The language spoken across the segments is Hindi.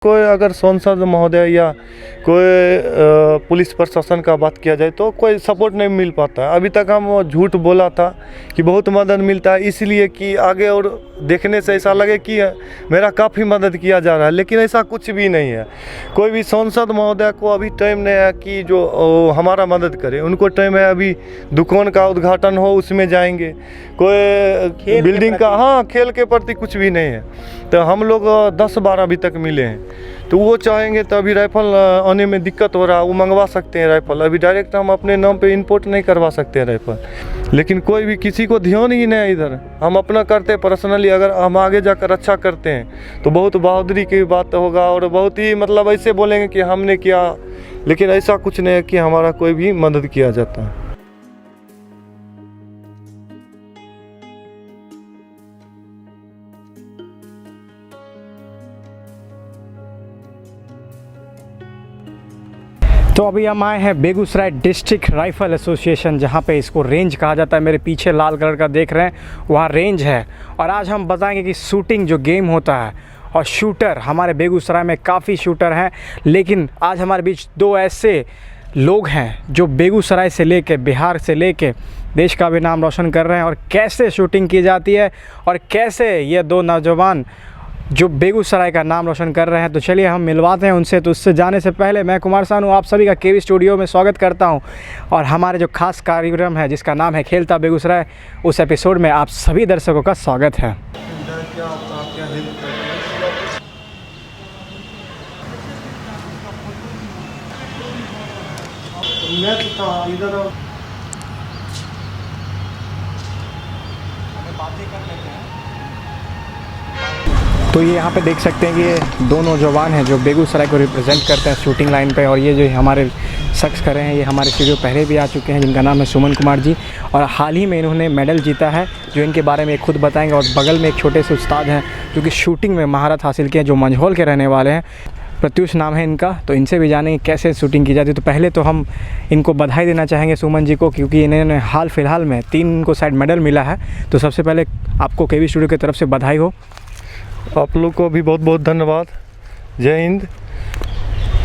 कोई अगर सांसद महोदय या कोई पुलिस प्रशासन का बात किया जाए तो कोई सपोर्ट नहीं मिल पाता है। अभी तक हम झूठ बोला था कि बहुत मदद मिलता है, इसलिए कि आगे और देखने से ऐसा लगे कि मेरा काफ़ी मदद किया जा रहा है, लेकिन ऐसा कुछ भी नहीं है। कोई भी सांसद महोदय को अभी टाइम नहीं है कि जो हमारा मदद करे। उनको टाइम है अभी दुकान का उद्घाटन हो उसमें जाएंगे, कोई बिल्डिंग का, हाँ, खेल के प्रति कुछ भी नहीं है। तो हम लोग 10-12 अभी तक मिले हैं, तो वो चाहेंगे तो अभी राइफल आने में दिक्कत हो रहा है, वो मंगवा सकते हैं राइफल। अभी डायरेक्ट हम अपने नाम पे इंपोर्ट नहीं करवा सकते हैं राइफल, लेकिन कोई भी किसी को ध्यान ही नहीं है इधर। हम अपना करते हैं पर्सनली, अगर हम आगे जाकर अच्छा करते हैं तो बहुत बहादुरी की बात होगा और बहुत ही मतलब ऐसे बोलेंगे कि हमने किया, लेकिन ऐसा कुछ नहीं है कि हमारा कोई भी मदद किया जाता है। तो अभी हम आए हैं बेगूसराय डिस्ट्रिक्ट राइफल एसोसिएशन, जहाँ पे इसको रेंज कहा जाता है। मेरे पीछे लाल कलर का देख रहे हैं, वहाँ रेंज है। और आज हम बताएंगे कि शूटिंग जो गेम होता है और शूटर, हमारे बेगूसराय में काफ़ी शूटर हैं, लेकिन आज हमारे बीच दो ऐसे लोग हैं जो बेगूसराय से लेके, बिहार से लेके देश का भी नाम रोशन कर रहे हैं। और कैसे शूटिंग की जाती है और कैसे ये दो नौजवान जो बेगूसराय का नाम रोशन कर रहे हैं, तो चलिए हम मिलवाते हैं उनसे। तो उससे जाने से पहले मैं कुमार सानू आप सभी का केवी स्टूडियो में स्वागत करता हूं। और हमारे जो खास कार्यक्रम है जिसका नाम है खेलता बेगूसराय, उस एपिसोड में आप सभी दर्शकों का स्वागत है। तो ये यहाँ पे देख सकते हैं कि ये दो नौजवान हैं जो बेगूसराय को रिप्रेजेंट करते हैं शूटिंग लाइन पे। और ये जो हमारे शख्स कर रहे हैं, ये हमारे स्टूडियो पहले भी आ चुके हैं, जिनका नाम है सुमन कुमार जी। और हाल ही में इन्होंने मेडल जीता है, जो इनके बारे में खुद बताएंगे। और बगल में एक छोटे से उस्ताद हैं जो कि शूटिंग में महारत हासिल किए हैं, जो मंझौल के रहने वाले हैं, प्रत्युष नाम है इनका। तो इनसे भी जानेंगे कैसे शूटिंग की जाती है। तो पहले तो हम इनको बधाई देना चाहेंगे सुमन जी को, क्योंकि इन्होंने हाल फिलहाल में 3 को शायद मेडल मिला है। तो सबसे पहले आपको केवी स्टूडियो की तरफ से बधाई हो। आप लोग को भी बहुत बहुत धन्यवाद। जय हिंद।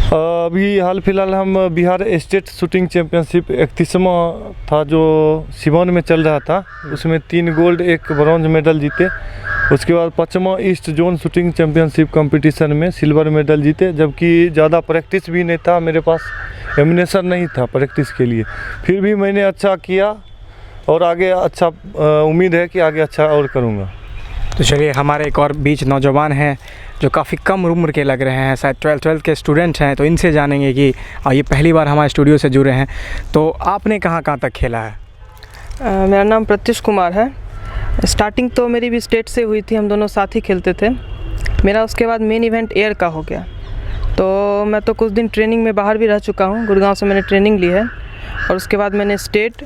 अभी हाल फिलहाल हम बिहार स्टेट शूटिंग चैम्पियनशिप 31वां था जो सिवान में चल रहा था, उसमें 3 गोल्ड 1 ब्रॉन्ज मेडल जीते। उसके बाद 5वां east zone shooting championship competition में सिल्वर मेडल जीते, जबकि ज़्यादा प्रैक्टिस भी नहीं था, मेरे पास एमिनेशन नहीं था प्रैक्टिस के लिए। फिर भी मैंने अच्छा किया और आगे अच्छा उम्मीद है कि आगे अच्छा और करूँगा। तो चलिए, हमारे एक और बीच नौजवान हैं जो काफ़ी कम उम्र के लग रहे हैं, शायद 12th के स्टूडेंट हैं। तो इनसे जानेंगे कि ये पहली बार हमारे स्टूडियो से जुड़े हैं। तो आपने कहाँ तक खेला है? मेरा नाम प्रत्युष कुमार है। स्टार्टिंग तो मेरी भी स्टेट से हुई थी, हम दोनों साथ ही खेलते थे। मेरा उसके बाद मेन इवेंट एयर का हो गया, तो मैं तो कुछ दिन ट्रेनिंग में बाहर भी रह चुका हूँ। गुड़गांव से मैंने ट्रेनिंग ली है। और उसके बाद मैंने स्टेट,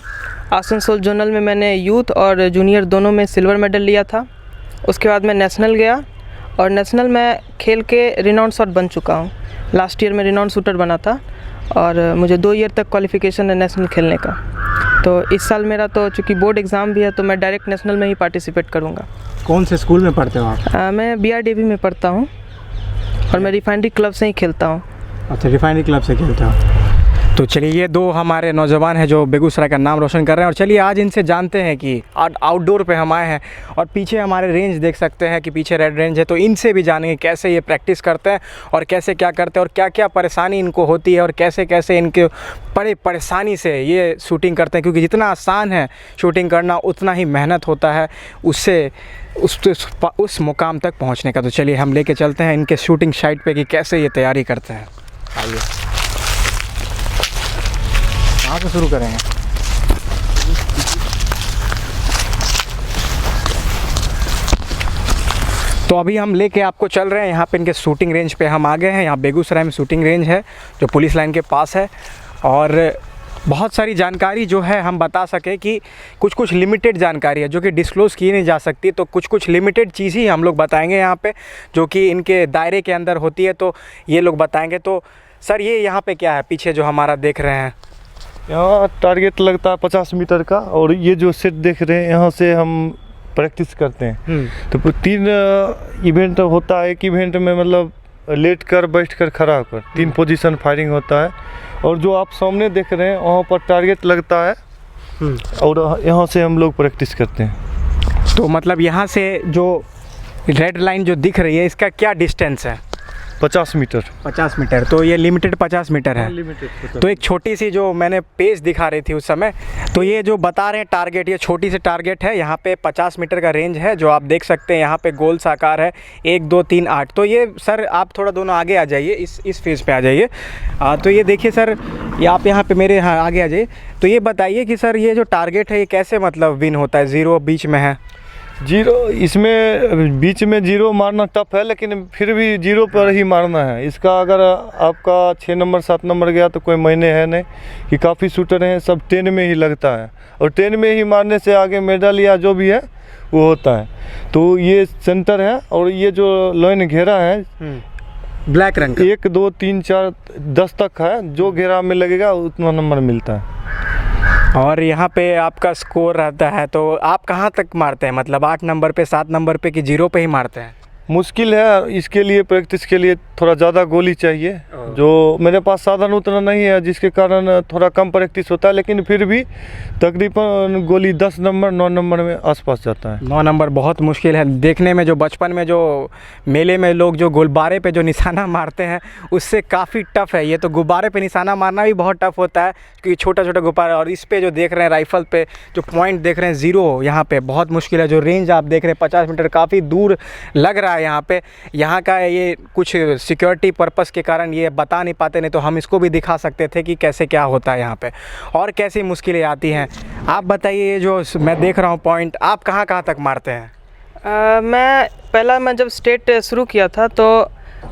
आसनसोल जोनल में मैंने यूथ और जूनियर दोनों में सिल्वर मेडल लिया था। उसके बाद मैं नेशनल गया और नेशनल में खेल के रिनाउंड शॉट बन चुका हूँ। लास्ट ईयर में रिनाउंड शूटर बना था और मुझे 2 ईयर तक क्वालिफिकेशन है नेशनल खेलने का। तो इस साल मेरा तो चूँकि बोर्ड एग्ज़ाम भी है, तो मैं डायरेक्ट नेशनल में ही पार्टिसिपेट करूँगा। कौन से स्कूल में पढ़ते हो आप? मैं BRDAV में पढ़ता हूँ और मैं रिफाइनरी क्लब से ही खेलता हूँ। अच्छा, रिफाइनरी क्लब से खेलते हो। तो चलिए, ये दो हमारे नौजवान हैं जो बेगूसराय का नाम रोशन कर रहे हैं। और चलिए आज इनसे जानते हैं कि आउटडोर पे हम आए हैं और पीछे हमारे रेंज देख सकते हैं कि पीछे रेड रेंज है। तो इनसे भी जानेंगे कैसे ये प्रैक्टिस करते हैं और कैसे क्या करते हैं और क्या क्या परेशानी इनको होती है और कैसे कैसे इनके बड़े परेशानी से ये शूटिंग करते हैं। क्योंकि जितना आसान है शूटिंग करना, उतना ही मेहनत होता है उससे उस मुकाम तक पहुँचने का। तो चलिए हम लेके चलते हैं इनके शूटिंग साइट पर कि कैसे ये तैयारी करते हैं। आइए, कहाँ से शुरू करेंगे? तो अभी हम लेके आपको चल रहे हैं यहाँ पे इनके शूटिंग रेंज पे हम आ गए हैं। यहाँ बेगूसराय में शूटिंग रेंज है जो पुलिस लाइन के पास है। और बहुत सारी जानकारी जो है हम बता सके कि कुछ लिमिटेड जानकारी है जो कि डिस्क्लोज़ की नहीं जा सकती। तो कुछ लिमिटेड चीज़ ही हम लोग बताएंगे यहाँ पे, जो कि इनके दायरे के अंदर होती है, तो ये लोग बताएंगे। तो सर, ये यहाँ पे क्या है पीछे जो हमारा देख रहे हैं? यहाँ टारगेट लगता है 50 मीटर का, और ये जो सेट देख रहे हैं यहाँ से हम प्रैक्टिस करते हैं। तो 3 इवेंट होता है। एक इवेंट में मतलब लेट कर, बैठ कर, खड़ा होकर, 3 पोजीशन फायरिंग होता है। और जो आप सामने देख रहे हैं वहाँ पर टारगेट लगता है और यहाँ से हम लोग प्रैक्टिस करते हैं। तो मतलब यहाँ से जो रेड लाइन जो दिख रही है इसका क्या डिस्टेंस है? 50 मीटर। 50 मीटर, तो ये लिमिटेड 50 मीटर है। तो एक छोटी सी जो मैंने पेज दिखा रही थी उस समय, तो ये जो बता रहे हैं टारगेट, ये छोटी सी टारगेट है। यहाँ पे 50 मीटर का रेंज है जो आप देख सकते हैं। यहाँ पे गोल सा आकार है 1 2 3 8। तो ये सर आप थोड़ा दोनों आगे आ जाइए, इस फेज पे आ जाइए। तो ये देखिए सर, ये आप यहाँ पे मेरे यहाँ आगे आ जाइए। तो ये बताइए कि सर ये जो टारगेट है ये कैसे मतलब विन होता है? 0 बीच में है, 0 इसमें बीच में 0 मारना टफ है, लेकिन फिर भी 0 पर ही मारना है। इसका अगर आपका 6 नंबर 7 नंबर गया तो कोई मायने है नहीं, कि काफ़ी शूटर हैं सब 10 में ही लगता है, और 10 में ही मारने से आगे मेडल या जो भी है वो होता है। तो ये सेंटर है और ये जो लाइन घेरा है ब्लैक रंग का। 1 2 3 4 10 तक है, जो घेरा में लगेगा उतना नंबर मिलता है। और यहाँ पे आपका स्कोर रहता है, तो आप कहाँ तक मारते हैं? मतलब 8 नंबर पे, 7 नंबर पे, कि 0 पे ही मारते हैं? मुश्किल है, इसके लिए प्रैक्टिस के लिए थोड़ा ज़्यादा गोली चाहिए, जो मेरे पास साधन उतना नहीं है, जिसके कारण थोड़ा कम प्रैक्टिस होता है। लेकिन फिर भी तकरीबन गोली 10 नंबर 9 नंबर में आसपास जाता है। 9 नंबर बहुत मुश्किल है देखने में। जो बचपन में जो मेले में लोग जो गुब्बारे पे जो निशाना मारते हैं उससे काफ़ी टफ है ये। तो गुब्बारे पे निशाना मारना भी बहुत टफ होता है, क्योंकि छोटा छोटा गुब्बारा। और इस पे जो देख रहे हैं राइफ़ल पे जो पॉइंट देख रहे हैं 0, यहाँ पे बहुत मुश्किल है। जो रेंज आप देख रहे हैं 50 मीटर, काफ़ी दूर लग रहा है यहाँ पे। यहाँ का ये कुछ सिक्योरिटी पर्पस के कारण ये बता नहीं पाते, नहीं तो हम इसको भी दिखा सकते थे कि कैसे क्या होता है यहाँ पे और कैसी मुश्किलें आती हैं। आप बताइए, ये जो मैं देख रहा हूँ पॉइंट, आप कहाँ कहाँ तक मारते हैं? मैं जब स्टेट शुरू किया था तो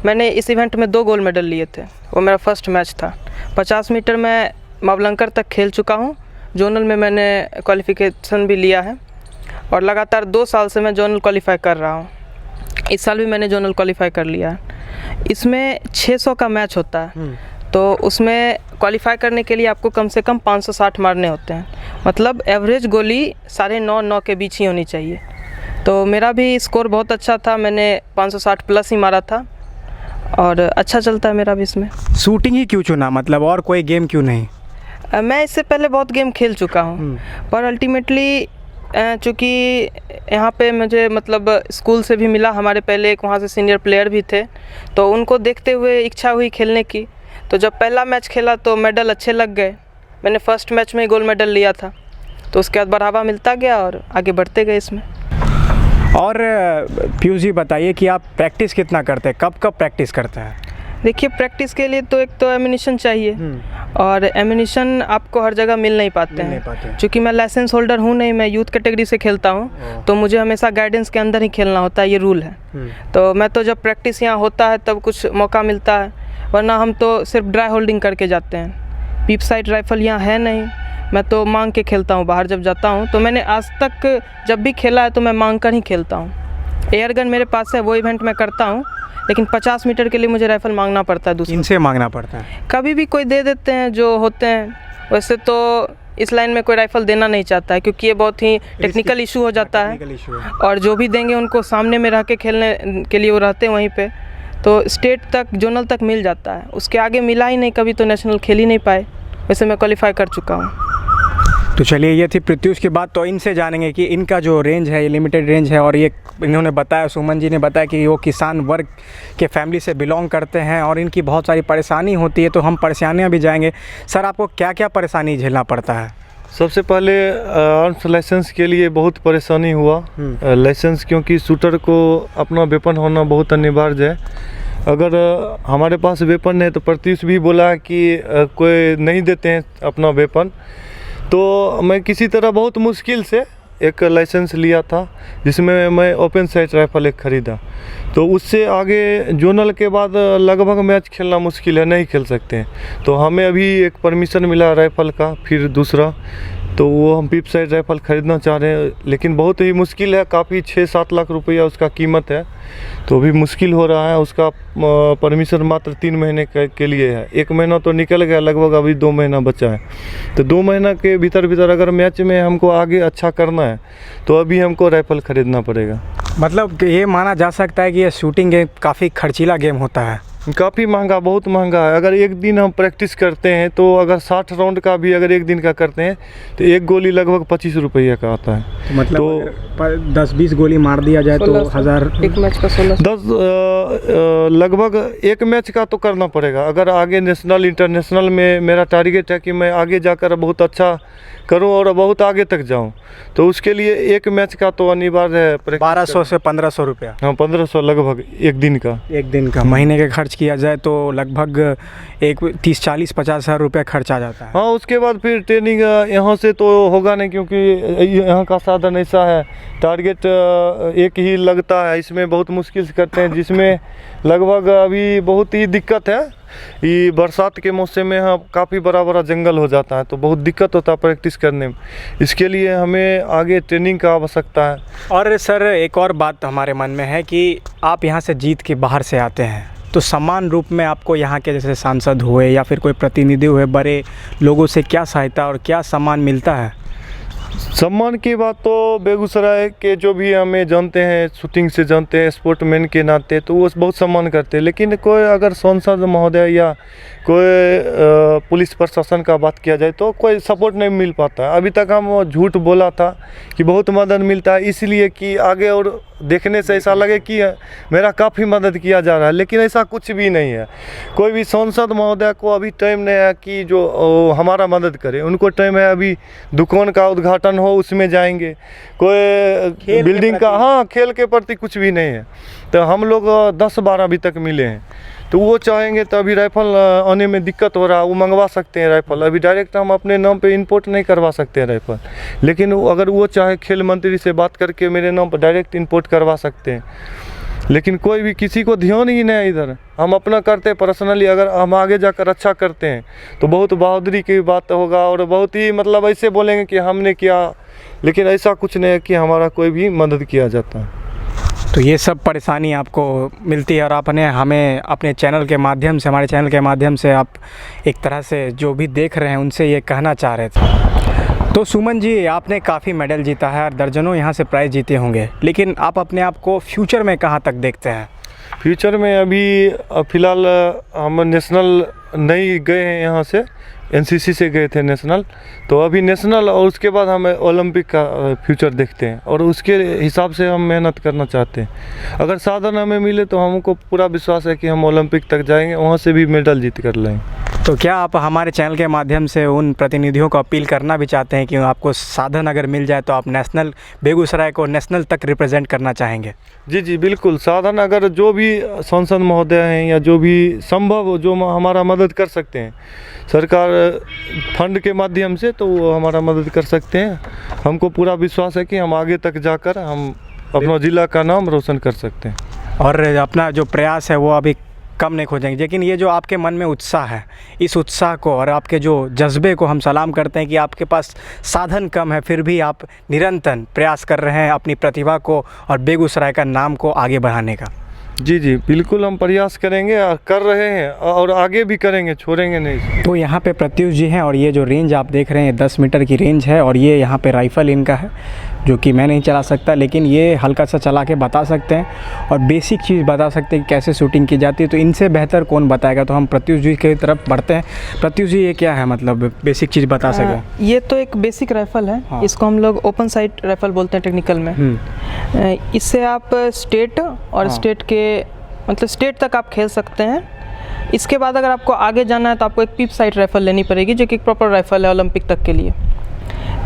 मैंने इस इवेंट में 2 गोल्ड मेडल लिए थे। वो मेरा फर्स्ट मैच था। 50 मीटर में मावलंकर तक खेल चुका हूँ। जोनल में मैंने क्वालिफिकेशन भी लिया है और लगातार 2 साल से मैं जोनल क्वालिफाई कर रहा हूँ। इस साल भी मैंने जोनल क्वालिफाई कर लिया है। इसमें 600 का मैच होता है, तो उसमें क्वालिफाई करने के लिए आपको कम से कम 560 मारने होते हैं। मतलब एवरेज गोली 9.5 के बीच ही होनी चाहिए। तो मेरा भी स्कोर बहुत अच्छा था, मैंने 560 प्लस ही मारा था और अच्छा चलता है मेरा भी इसमें। शूटिंग ही क्यों चुना, मतलब और कोई गेम क्यों नहीं? मैं इससे पहले बहुत गेम खेल चुका हूँ, पर अल्टीमेटली चूँकि यहाँ पे मुझे मतलब स्कूल से भी मिला, हमारे पहले एक वहाँ से सीनियर प्लेयर भी थे, तो उनको देखते हुए इच्छा हुई खेलने की। तो जब पहला मैच खेला तो मेडल अच्छे लग गए। मैंने फर्स्ट मैच में गोल्ड मेडल लिया था, तो उसके बाद बढ़ावा मिलता गया और आगे बढ़ते गए इसमें। और पीयूष जी बताइए कि आप प्रैक्टिस कितना करते हैं, कब कब प्रैक्टिस करते हैं? देखिए, प्रैक्टिस के लिए तो एक तो एम्यूनिशन चाहिए, और एम्यूनिशन आपको हर जगह मिल नहीं पाते हैं। क्योंकि मैं लाइसेंस होल्डर हूँ नहीं, मैं यूथ कैटेगरी से खेलता हूँ, तो मुझे हमेशा गाइडेंस के अंदर ही खेलना होता है, ये रूल है। तो मैं तो जब प्रैक्टिस यहाँ होता है तब कुछ मौका मिलता है, वरना हम तो सिर्फ ड्राई होल्डिंग करके जाते हैं। पीप साइड राइफ़ल यहाँ है नहीं, मैं तो मांग के खेलता हूँ। बाहर जब जाता हूँ तो मैंने आज तक जब भी खेला है तो मैं मांग कर ही खेलता हूँ। एयर गन मेरे पास है, वो इवेंट मैं करता हूँ, लेकिन 50 मीटर के लिए मुझे राइफ़ल मांगना पड़ता है। दूसरे इनसे मांगना पड़ता है? कभी भी कोई दे देते हैं जो होते हैं। वैसे तो इस लाइन में कोई राइफ़ल देना नहीं चाहता है, क्योंकि ये बहुत ही टेक्निकल इशू हो जाता है, और जो भी देंगे उनको सामने में रह के खेलने के लिए वो रहते हैं वहीं पे। तो स्टेट तक, जोनल तक मिल जाता है, उसके आगे मिला ही नहीं कभी, तो नेशनल खेल ही नहीं पाए। वैसे मैं क्वालिफाई कर चुका हूँ। तो चलिए, ये थी प्रत्युष की बात। तो इनसे जानेंगे कि इनका जो रेंज है ये लिमिटेड रेंज है, और ये इन्होंने बताया, सुमन जी ने बताया कि वो किसान वर्ग के फैमिली से बिलोंग करते हैं और इनकी बहुत सारी परेशानी होती है। तो हम परेशानियां भी जाएंगे। सर, आपको क्या क्या परेशानी झेलना पड़ता है? सबसे पहले आर्म्स लाइसेंस के लिए बहुत परेशानी हुआ। लाइसेंस, क्योंकि शूटर को अपना वेपन होना बहुत अनिवार्य है। अगर हमारे पास वेपन है तो प्रत्युष भी बोला कि कोई नहीं देते हैं अपना वेपन, तो मैं किसी तरह बहुत मुश्किल से एक लाइसेंस लिया था, जिसमें मैं ओपन साइट राइफ़ल एक ख़रीदा। तो उससे आगे जोनल के बाद लगभग मैच खेलना मुश्किल है, नहीं खेल सकते हैं। तो हमें अभी एक परमिशन मिला राइफ़ल का, फिर दूसरा तो वो हम पिप साइड राइफल ख़रीदना चाह रहे हैं, लेकिन बहुत ही मुश्किल है, काफ़ी 6-7 लाख रुपया उसका कीमत है, तो अभी मुश्किल हो रहा है। उसका परमिशन मात्र 3 महीने के लिए है, 1 महीना तो निकल गया, लगभग अभी 2 महीना बचा है। तो 2 महीना के भीतर अगर मैच में हमको आगे अच्छा करना है तो अभी हमको राइफल ख़रीदना पड़ेगा। मतलब कि ये माना जा सकता है कि ये शूटिंग गेम काफ़ी खर्चीला गेम होता है। काफ़ी महंगा, बहुत महंगा है। अगर एक दिन हम प्रैक्टिस करते हैं तो अगर 60 राउंड का भी अगर एक दिन का करते हैं तो एक गोली लगभग 25 रुपये का आता है। मतलब तो 10-20 गोली मार दिया जाए तो 1000 एक मैच का 16 लगभग एक मैच का तो करना पड़ेगा। अगर आगे नेशनल इंटरनेशनल में मेरा टारगेट है कि मैं आगे जाकर बहुत अच्छा करूं और बहुत आगे तक जाऊं, तो उसके लिए एक मैच का तो अनिवार्य है। 1200 से 1500 रुपया। हाँ, 1500 लगभग एक दिन का। एक दिन का महीने के खर्च किया जाए तो लगभग 30-40-50 हज़ार रुपये खर्च आ जाता है। हाँ, उसके बाद फिर ट्रेनिंग यहाँ से तो होगा नहीं, क्योंकि यहाँ का साधन ऐसा है, टारगेट एक ही लगता है, इसमें बहुत मुश्किल से करते हैं, जिसमें लगभग अभी बहुत ही दिक्कत है। ये बरसात के मौसम में यहाँ काफ़ी बड़ा जंगल हो जाता है, तो बहुत दिक्कत होता है प्रैक्टिस करने में। इसके लिए हमें आगे ट्रेनिंग का आवश्यकता है। और सर एक और बात हमारे मन में है कि आप यहाँ से जीत के बाहर से आते हैं, तो समान रूप में आपको यहाँ के जैसे सांसद हुए या फिर कोई प्रतिनिधि हुए, बड़े लोगों से क्या सहायता और क्या सम्मान मिलता है? सम्मान की बात तो बेगूसराय के जो भी हमें जानते हैं, शूटिंग से जानते हैं, स्पोर्टमैन के नाते, तो वो बहुत सम्मान करते हैं। लेकिन कोई अगर सांसद महोदय या कोई पुलिस प्रशासन का बात किया जाए तो कोई सपोर्ट नहीं मिल पाता है। अभी तक हम झूठ बोला था कि बहुत मदद मिलता है, इसलिए कि आगे और देखने से ऐसा लगे कि मेरा काफ़ी मदद किया जा रहा है, लेकिन ऐसा कुछ भी नहीं है। कोई भी सांसद महोदय को अभी टाइम नहीं है कि जो हमारा मदद करे। उनको टाइम है अभी दुकान का उद्घाटन हो उसमें जाएंगे, कोई बिल्डिंग का, हाँ, खेल के प्रति कुछ भी नहीं है। तो हम लोग 10-12 अभी तक मिले हैं, तो वो चाहेंगे तो अभी राइफल आने में दिक्कत हो रहा है, वो मंगवा सकते हैं राइफल। अभी डायरेक्ट हम अपने नाम पे इंपोर्ट नहीं करवा सकते हैं राइफल, लेकिन अगर वो चाहे खेल मंत्री से बात करके मेरे नाम पर डायरेक्ट इंपोर्ट करवा सकते हैं। लेकिन कोई भी किसी को ध्यान ही नहीं है इधर। हम अपना करते हैं पर्सनली, अगर हम आगे जाकर अच्छा करते हैं तो बहुत बहादुरी की बात होगा और बहुत ही मतलब ऐसे बोलेंगे कि हमने किया, लेकिन ऐसा कुछ नहीं है कि हमारा कोई भी मदद किया जाता है। तो ये सब परेशानी आपको मिलती है और आपने हमें अपने चैनल के माध्यम से, हमारे चैनल के माध्यम से आप एक तरह से जो भी देख रहे हैं उनसे ये कहना चाह रहे थे। तो सुमन जी, आपने काफ़ी मेडल जीता है और दर्जनों यहाँ से प्राइज़ जीते होंगे, लेकिन आप अपने आप को फ्यूचर में कहाँ तक देखते हैं? फ्यूचर में अभी फ़िलहाल हम नेशनल नहीं गए हैं, यहाँ से एनसीसी से गए थे नेशनल, तो अभी नेशनल और उसके बाद हम ओलंपिक का फ्यूचर देखते हैं और उसके हिसाब से हम मेहनत करना चाहते हैं। अगर साधन हमें मिले तो हमको पूरा विश्वास है कि हम ओलंपिक तक जाएंगे, वहाँ से भी मेडल जीत कर लाएंगे। तो क्या आप हमारे चैनल के माध्यम से उन प्रतिनिधियों को अपील करना भी चाहते हैं कि आपको साधन अगर मिल जाए तो आप नेशनल, बेगूसराय को नेशनल तक रिप्रेजेंट करना चाहेंगे? जी बिल्कुल। साधन अगर जो भी सांसद महोदय हैं या जो भी संभव जो हमारा मदद कर सकते हैं सरकार फंड के माध्यम से, तो वो हमारा मदद कर सकते हैं। हमको पूरा विश्वास है कि हम आगे तक जाकर हम अपना ज़िला का नाम रोशन कर सकते हैं। और अपना जो प्रयास है वो अभी कम नहीं खोजेंगे, लेकिन ये जो आपके मन में उत्साह है, इस उत्साह को और आपके जो जज्बे को हम सलाम करते हैं कि आपके पास साधन कम है फिर भी आप निरंतर प्रयास कर रहे हैं अपनी प्रतिभा को और बेगूसराय का नाम को आगे बढ़ाने का। जी बिल्कुल, हम प्रयास करेंगे और कर रहे हैं और आगे भी करेंगे, छोड़ेंगे नहीं। तो यहाँ पे प्रत्युष जी हैं और ये जो रेंज आप देख रहे हैं 10 मीटर की रेंज है और ये यहाँ पे राइफ़ल इनका है जो कि मैं नहीं चला सकता, लेकिन ये हल्का सा चला के बता सकते हैं और बेसिक चीज़ बता सकते हैं कि कैसे शूटिंग की जाती है। तो इनसे बेहतर कौन बताएगा, तो हम प्रत्युष जी की तरफ बढ़ते हैं। प्रत्युष जी, ये क्या है, मतलब बेसिक चीज़ बता सकें? ये तो एक बेसिक राइफ़ल है। हाँ। इसको हम लोग ओपन साइट राइफ़ल बोलते हैं टेक्निकल में। इससे आप स्टेट और स्टेट के मतलब स्टेट तक आप खेल सकते हैं। इसके बाद अगर आपको आगे जाना है तो आपको एक पिप साइट राइफ़ल लेनी पड़ेगी जो कि एक प्रॉपर राइफ़ल है ओलंपिक तक के लिए।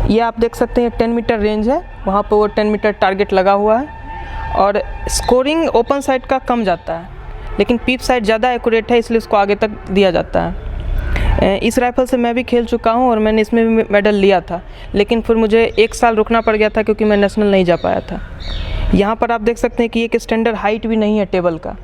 ये आप देख सकते हैं 10 मीटर रेंज है, वहाँ पर वो 10 मीटर टारगेट लगा हुआ है और स्कोरिंग ओपन साइड का कम जाता है, लेकिन पिप साइड ज़्यादा एक्यूरेट है इसलिए उसको आगे तक दिया जाता है। इस राइफ़ल से मैं भी खेल चुका हूँ और मैंने इसमें भी मेडल लिया था, लेकिन फिर मुझे 1 साल रुकना पड़ गया था क्योंकि मैं नेशनल नहीं जा पाया था। यहाँ पर आप देख सकते हैं कि एक स्टैंडर्ड हाइट भी नहीं है टेबल का,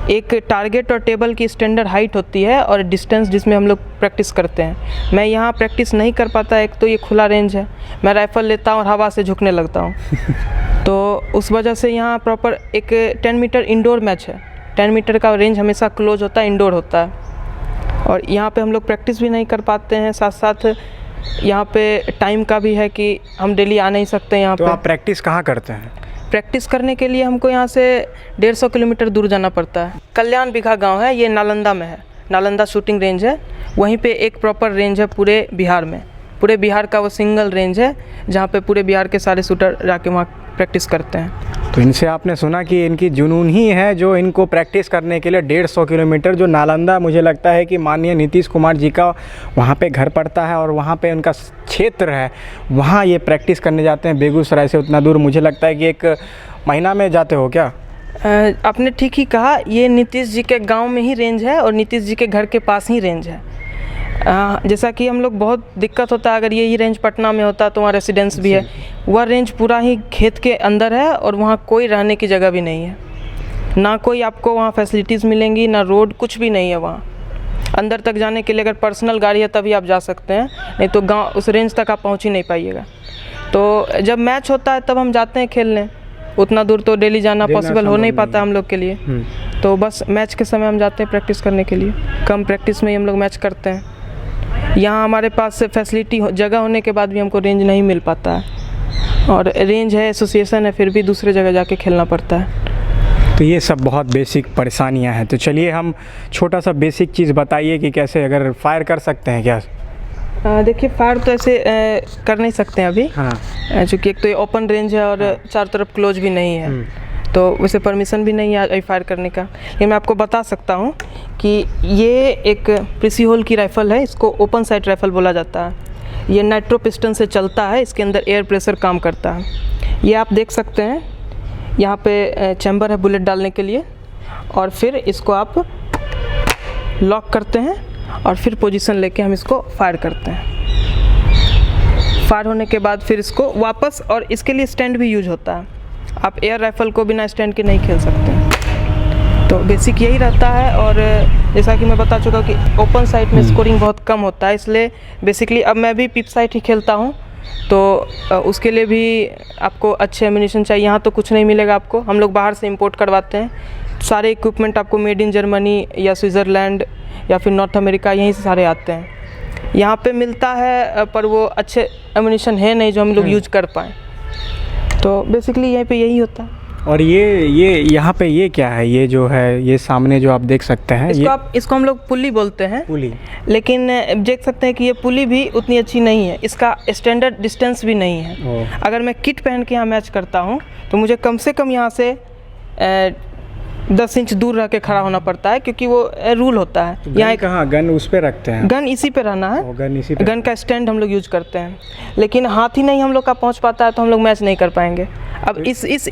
एक टारगेट और टेबल की स्टैंडर्ड हाइट होती है और डिस्टेंस जिसमें हम लोग प्रैक्टिस करते हैं। मैं यहाँ प्रैक्टिस नहीं कर पाता, एक तो ये खुला रेंज है, मैं राइफ़ल लेता हूँ और हवा से झुकने लगता हूँ तो उस वजह से यहाँ प्रॉपर एक 10 मीटर इंडोर मैच है। 10 मीटर का रेंज हमेशा क्लोज होता है, इंडोर होता है और यहाँ पे हम लोग प्रैक्टिस भी नहीं कर पाते हैं। साथ साथ यहाँ पे टाइम का भी है कि हम डेली आ नहीं सकते यहाँ तो पे। आप प्रैक्टिस कहाँ करते हैं? प्रैक्टिस करने के लिए हमको यहाँ से 150 किलोमीटर दूर जाना पड़ता है। कल्याण बिघा गांव है, ये नालंदा में है, नालंदा शूटिंग रेंज है। वहीं पे एक प्रॉपर रेंज है पूरे बिहार में, पूरे बिहार का वो सिंगल रेंज है जहाँ पे पूरे बिहार के सारे शूटर जाके वहाँ प्रैक्टिस करते हैं। तो इनसे आपने सुना कि इनकी जुनून ही है जो इनको प्रैक्टिस करने के लिए 150 किलोमीटर, जो नालंदा मुझे लगता है कि माननीय नीतीश कुमार जी का वहाँ पे घर पड़ता है और वहाँ पे उनका क्षेत्र है, वहाँ ये प्रैक्टिस करने जाते हैं बेगूसराय से उतना दूर। मुझे लगता है कि एक महीना में जाते हो क्या? आपने ठीक ही कहा, ये नीतीश जी के गांव में ही रेंज है और नीतीश जी के घर के पास ही रेंज है। जैसा कि हम लोग बहुत दिक्कत होता है, अगर यही रेंज पटना में होता तो वहाँ रेसिडेंस भी है, वह रेंज पूरा ही खेत के अंदर है और वहाँ कोई रहने की जगह भी नहीं है, ना कोई आपको वहाँ फैसिलिटीज़ मिलेंगी, ना रोड, कुछ भी नहीं है वहाँ। अंदर तक जाने के लिए अगर पर्सनल गाड़ी है तभी आप जा सकते हैं, नहीं तो गांव उस रेंज तक आप पहुँच ही नहीं पाइएगा। तो जब मैच होता है तब हम जाते हैं खेलने, उतना दूर तो डेली जाना पॉसिबल हो नहीं पाता हम लोग के लिए। तो बस मैच के समय हम जाते हैं प्रैक्टिस करने के लिए, कम प्रैक्टिस में ही हम लोग मैच करते हैं। यहाँ हमारे पास फैसिलिटी जगह होने के बाद भी हमको रेंज नहीं मिल पाता है और रेंज है, एसोसिएशन है, फिर भी दूसरे जगह जाके खेलना पड़ता है। तो ये सब बहुत बेसिक परेशानियां हैं। तो चलिए हम छोटा सा बेसिक चीज़ बताइए कि कैसे अगर फायर कर सकते हैं क्या? देखिए फायर तो ऐसे कर नहीं सकते हैं अभी, हाँ। चूँकि एक तो ये ओपन रेंज है और चारों तरफ क्लोज भी नहीं है, तो वैसे परमिशन भी नहीं है फायर करने का। ये मैं आपको बता सकता हूँ कि ये एक प्रेसी होल की राइफ़ल है, इसको ओपन साइट राइफ़ल बोला जाता है। ये नाइट्रो पिस्टन से चलता है, इसके अंदर एयर प्रेशर काम करता है। ये आप देख सकते हैं, यहाँ पे चैम्बर है बुलेट डालने के लिए और फिर इसको आप लॉक करते हैं और फिर पोजीशन लेके हम इसको फायर करते हैं। फायर होने के बाद फिर इसको वापस, और इसके लिए स्टैंड भी यूज होता है, आप एयर राइफ़ल को बिना स्टैंड के नहीं खेल सकते हैं। तो बेसिक यही रहता है। और जैसा कि मैं बता चुका कि ओपन साइट में स्कोरिंग बहुत कम होता है, इसलिए बेसिकली अब मैं भी पिप साइट ही खेलता हूँ, तो उसके लिए भी आपको अच्छे एम्यूनिशन चाहिए। यहाँ तो कुछ नहीं मिलेगा आपको, हम लोग बाहर से इंपोर्ट करवाते हैं। सारे इक्विपमेंट आपको मेड इन जर्मनी या स्विट्ज़रलैंड या फिर नॉर्थ अमेरिका, यहीं से सारे आते हैं। यहाँ पे मिलता है पर वो अच्छे एम्यूनिशन है नहीं जो हम लोग यूज कर पाएँ, तो बेसिकली यहीं पे यही होता है। और ये यहाँ पे ये क्या है, ये जो है ये सामने जो आप देख सकते हैं, इसको हम लोग पुली बोलते हैं, पुली। लेकिन देख सकते हैं कि ये पुली भी उतनी अच्छी नहीं है, इसका स्टैंडर्ड डिस्टेंस भी नहीं है। अगर मैं किट पहन के यहाँ मैच करता हूँ तो मुझे कम से कम यहाँ से 10 इंच दूर रह के खड़ा होना पड़ता है, क्योंकि वो रूल होता है। तो यहाँ कहाँ गन उस पे रखते हैं? गन इसी पे रहना है, गन इसी पे, गन का स्टैंड हम लोग यूज करते हैं, लेकिन हाथ ही नहीं हम लोग का पहुँच पाता है तो हम लोग मैच नहीं कर पाएंगे। अब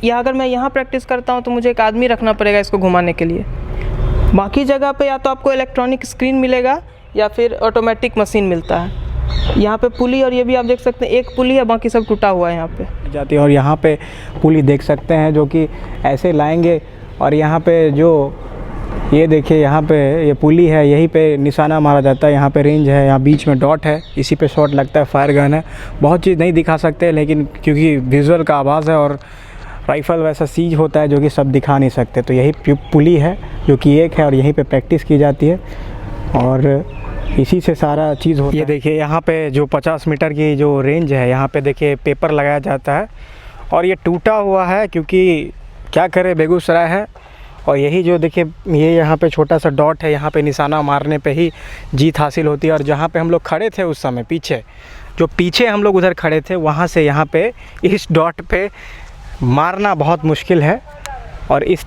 या अगर मैं यहाँ प्रैक्टिस करता हूँ तो मुझे एक आदमी रखना पड़ेगा इसको घुमाने के लिए। बाकी जगह पे या तो आपको इलेक्ट्रॉनिक स्क्रीन मिलेगा या फिर ऑटोमेटिक मशीन मिलता है। यहाँ पे पुली, और ये भी आप देख सकते हैं एक पुली है, बाकी सब टूटा हुआ है यहाँ पे जाती है। और यहाँ पे पुली देख सकते हैं जो कि ऐसे लाएंगे, और यहाँ पे जो ये देखिए यहाँ पे ये पुली है, यहीं पे निशाना मारा जाता है। यहाँ पे रेंज है, यहाँ बीच में डॉट है, इसी पे शॉट लगता है, फायर गन है। बहुत चीज़ नहीं दिखा सकते, लेकिन क्योंकि विजुअल का आवाज़ है और राइफ़ल वैसा सीज होता है जो कि सब दिखा नहीं सकते, तो यही पुली है जो कि एक है और यहीं पे प्रैक्टिस की जाती है और इसी से सारा चीज़ होता है। ये देखिए यहाँ पे जो 50 मीटर की जो रेंज है, यहाँ पे देखिए पेपर लगाया जाता है और ये टूटा हुआ है क्योंकि क्या करें, बेगूसराय है। और यही जो देखिए ये यहाँ पे छोटा सा डॉट है, यहाँ पे निशाना मारने पे ही जीत हासिल होती है। और जहाँ पे हम लोग खड़े थे उस समय, पीछे हम लोग उधर खड़े थे, वहाँ से यहाँ पे इस डॉट पे मारना बहुत मुश्किल है। और इस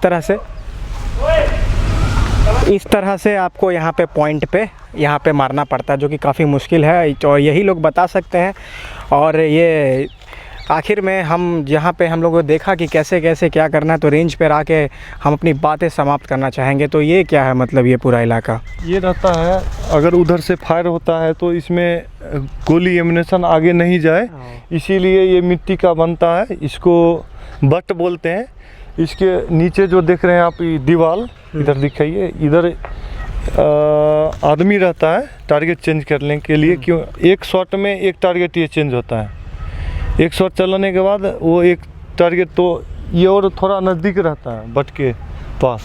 तरह से आपको यहाँ पे पॉइंट पे यहाँ पे मारना पड़ता है, जो कि काफ़ी मुश्किल है और यही लोग बता सकते हैं। और ये आखिर में हम जहाँ पे हम लोगों को देखा कि कैसे कैसे क्या करना है, तो रेंज पर आके हम अपनी बातें समाप्त करना चाहेंगे। तो ये क्या है, मतलब ये पूरा इलाका ये रहता है, अगर उधर से फायर होता है तो इसमें गोली एम्यूनेशन आगे नहीं जाए, इसीलिए ये मिट्टी का बनता है, इसको बट बोलते हैं। इसके नीचे जो देख रहे हैं आप, ये दीवार इधर दिखाइए, इधर आदमी रहता है टारगेट चेंज करने के लिए। क्यों, एक शॉट में एक टारगेट ये चेंज होता है। एक शॉट चलाने के बाद वो एक टारगेट, तो ये और थोड़ा नज़दीक रहता है बट के पास,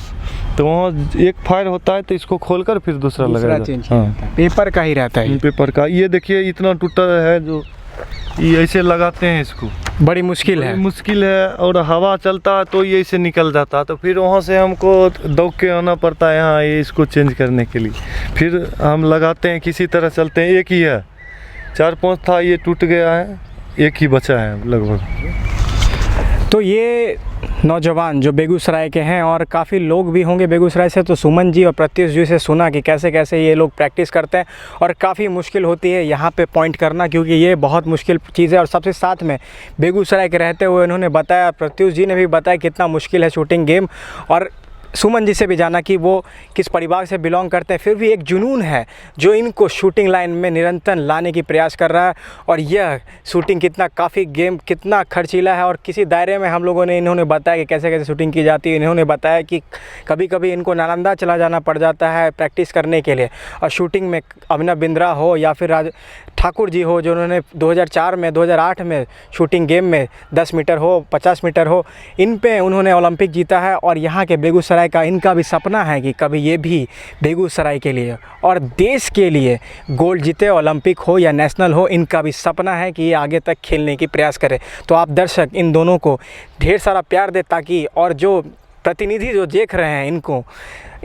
तो वहाँ एक फायर होता है तो इसको खोलकर फिर दूसरा लगाएगा। चेंज हाँ, पेपर का ही रहता है। पेपर का। ये देखिए इतना टूटा है, जो ये ऐसे लगाते हैं इसको, बड़ी मुश्किल है। मुश्किल है। और हवा चलता है तो ये ऐसे निकल जाता है, तो फिर वहाँ से हमको दौड़ के आना पड़ता है यहाँ ये इसको चेंज करने के लिए। फिर हम लगाते हैं, किसी तरह चलते हैं। एक ही है, 4-5 था, ये टूट गया है, एक ही बचा है लगभग। तो ये नौजवान जो बेगूसराय के हैं, और काफ़ी लोग भी होंगे बेगूसराय से, तो सुमन जी और प्रत्युष जी से सुना कि कैसे कैसे ये लोग प्रैक्टिस करते हैं, और काफ़ी मुश्किल होती है यहाँ पे पॉइंट करना, क्योंकि ये बहुत मुश्किल चीज़ है। और सबसे साथ में बेगूसराय के रहते हुए इन्होंने बताया, प्रत्युष जी ने भी बताया कितना मुश्किल है शूटिंग गेम, और सुमन जी से भी जाना कि वो किस परिवार से बिलोंग करते हैं, फिर भी एक जुनून है जो इनको शूटिंग लाइन में निरंतर लाने की प्रयास कर रहा है। और यह शूटिंग कितना काफ़ी गेम कितना खर्चीला है, और किसी दायरे में हम लोगों ने इन्होंने बताया कि कैसे कैसे शूटिंग की जाती है। इन्होंने बताया कि कभी कभी इनको नालंदा चला जाना पड़ जाता है प्रैक्टिस करने के लिए, और शूटिंग में अभिनव बिंद्रा हो या फिर राज ठाकुर जी हो, जो उन्होंने 2004 में 2008 में शूटिंग गेम में 10 मीटर हो 50 मीटर हो, इन पे उन्होंने ओलंपिक जीता है। और यहाँ के बेगूसराय का इनका भी सपना है कि कभी ये भी बेगूसराय के लिए और देश के लिए गोल्ड जीते, ओलंपिक हो या नेशनल हो। इनका भी सपना है कि ये आगे तक खेलने की प्रयास करे। तो आप दर्शक इन दोनों को ढेर सारा प्यार दे, ताकि और जो प्रतिनिधि जो देख रहे हैं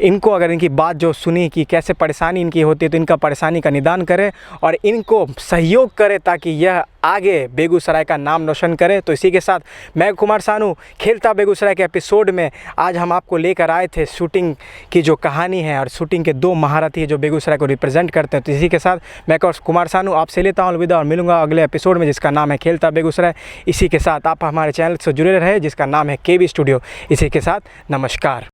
इनको अगर इनकी बात जो सुनी कि कैसे परेशानी इनकी होती है, तो इनका परेशानी का निदान करे और इनको सहयोग करे, ताकि यह आगे बेगूसराय का नाम रोशन करे। तो इसी के साथ मैं कुमार सानू खेलता बेगूसराय के एपिसोड में आज हम आपको लेकर आए थे शूटिंग की जो कहानी है, और शूटिंग के 2 महारथी जो बेगूसराय को रिप्रेजेंट करते हैं। तो इसी के साथ मैं कुमार सानू आपसे लेता हूँ अलविदा, और मिलूंगा अगले एपिसोड में जिसका नाम है खेलता बेगूसराय। इसी के साथ आप हमारे चैनल से जुड़े रहे जिसका नाम है KB स्टूडियो। इसी के साथ नमस्कार।